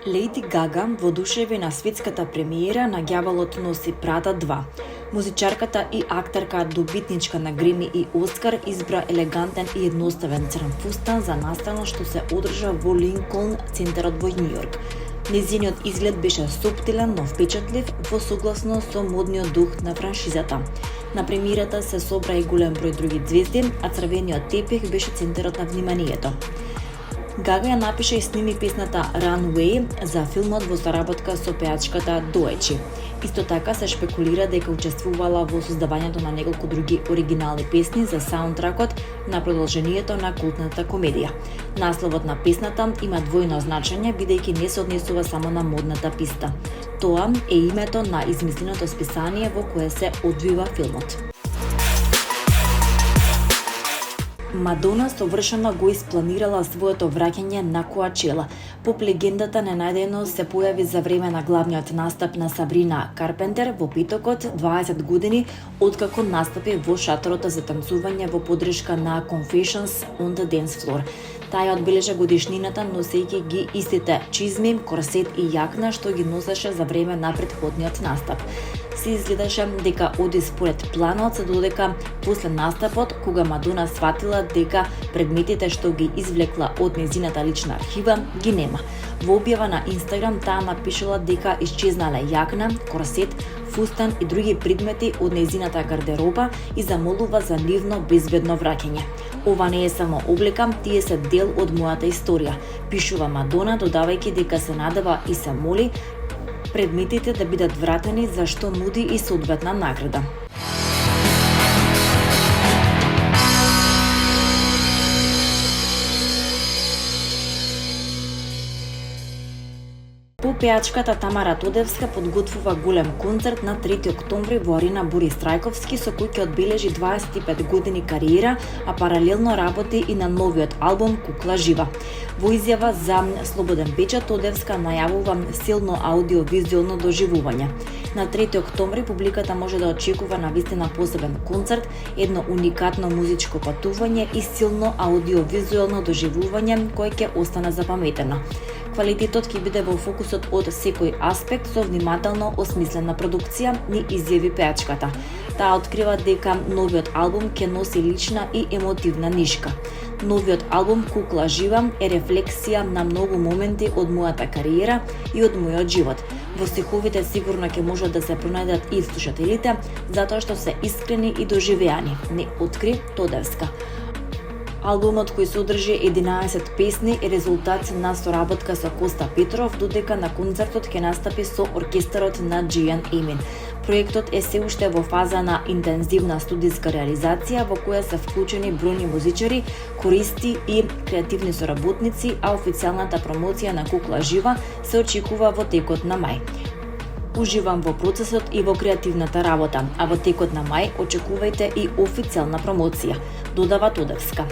Лејди Гага воодушеви на светската премиера на Ѓаволот носи Прада 2. Музичарката и актерка, добитничка на Греми и Оскар, избра елегантен и едноставен црн фустан за настанот што се одржа во Линколн центарот во Њујорк. Нејзиниот изглед беше суптилен, но впечатлив во согласно со модниот дух на франшизата. На премиерата се собра и голем број други звезди, а црвениот тепих беше центарот на вниманието. Гага ја напиша и сними песната Runway за филмот во соработка со пеачката Доечи. Исто така се шпекулира дека учествувала во создавањето на неколку други оригинални песни за саундтракот на продолжението на култната комедија. Насловот на песната има двојно значење, бидејќи не се однесува само на модната писта. Тоа е името на измисленото списание во кое се одвива филмот. Мадона совршено го испланирала своето враќање на Коачела. Поп легендата ненајдено се појави за време на главниот настап на Сабрина Карпентер во петокот, 20 години откако настапи во шаторот за танцување во поддршка на Confessions on the Dance Floor. Тај одбележа годишнината носејќи ги истите чизми, корсет и јакна што ги носеше за време на претходниот настап. Се изгледаше дека оди според планот, се додека после настапот, кога Мадона сватила дека предметите што ги извлекла од нејзината лична архива ги нема. Во објава на Инстаграм таа напишала дека исчезнале јакна, корсет, фустан и други предмети од нејзината гардероба и замолува за нивно безбедно враќање. Ова не е само облека, тие се дел од мојата историја, пишува Мадона, додавајќи дека се надева и се моли предметите да бидат вратени, за што нуди и соодветна награда. Пеачката Тамара Тодевска подготвува голем концерт на 3 октомври во арена Борис Трајковски, со кој ќе одбележи 25 години кариера, а паралелно работи и на новиот албум Кукла жива. Во изјава за Слободен печат Тодевска најавува силно аудиовизуелно доживување. На 3 октомври публиката може да очекува навистина посебен концерт, едно уникатно музичко патување и силно аудиовизуелно доживување кој ќе остане запаметено. Квалитетот ќе биде во фокусот од секој аспект со внимателно осмислена продукција, ни изјави пеачката. Таа открива дека новиот албум ќе носи лична и емотивна нишка. Новиот албум Кукла жива е рефлексија на многу моменти од мојата кариера и од мојот живот. Во стиховите сигурно ќе можат да се пронајдат и слушателите, затоа што се искрени и доживеани, не откри Тодевска. Албумот, кој содржи 11 песни, е резултат на соработка со Коста Петров, додека на концертот ќе настапи со оркестарот на Џијан Емин. Проектот е се уште во фаза на интензивна студиска реализација, во која се вклучени бројни музичари, користи и креативни соработници, а официјалната промоција на Кукла жива се очекува во текот на мај. Уживам во процесот и во креативната работа, а во текот на мај очекувајте и официјална промоција, додава Тодевска.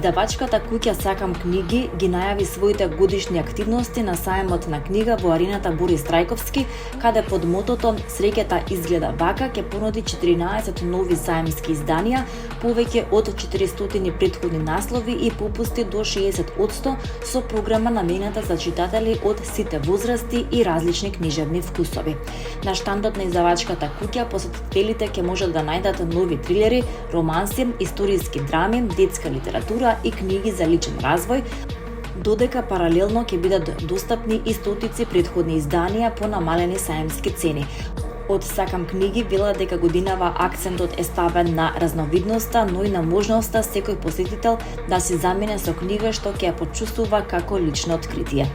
Издавачката куќа Сакам книги ги најави своите годишни активности на сајмот на книга во арената Борис Трајковски, каде под мотото "Среќата изгледа вака" ќе понуди 14 нови сајмски изданија, повеќе од 400 претходни наслови и попусти до 60% со програма наменета за читатели од сите возрасти и различни книжевни вкусови. На штандот на издавачката куќа посетителите ќе можат да најдат нови трилери, романси, историски драми, детска литература и книги за личен развој, додека паралелно ќе бидат достапни и стотици претходни изданија по намалени сајмски цени. Од Сакам книги вела дека годинава акцентот е ставен на разновидноста, но и на можноста секој посетител да се замине со книга што ќе ја почувствува како лично откритие.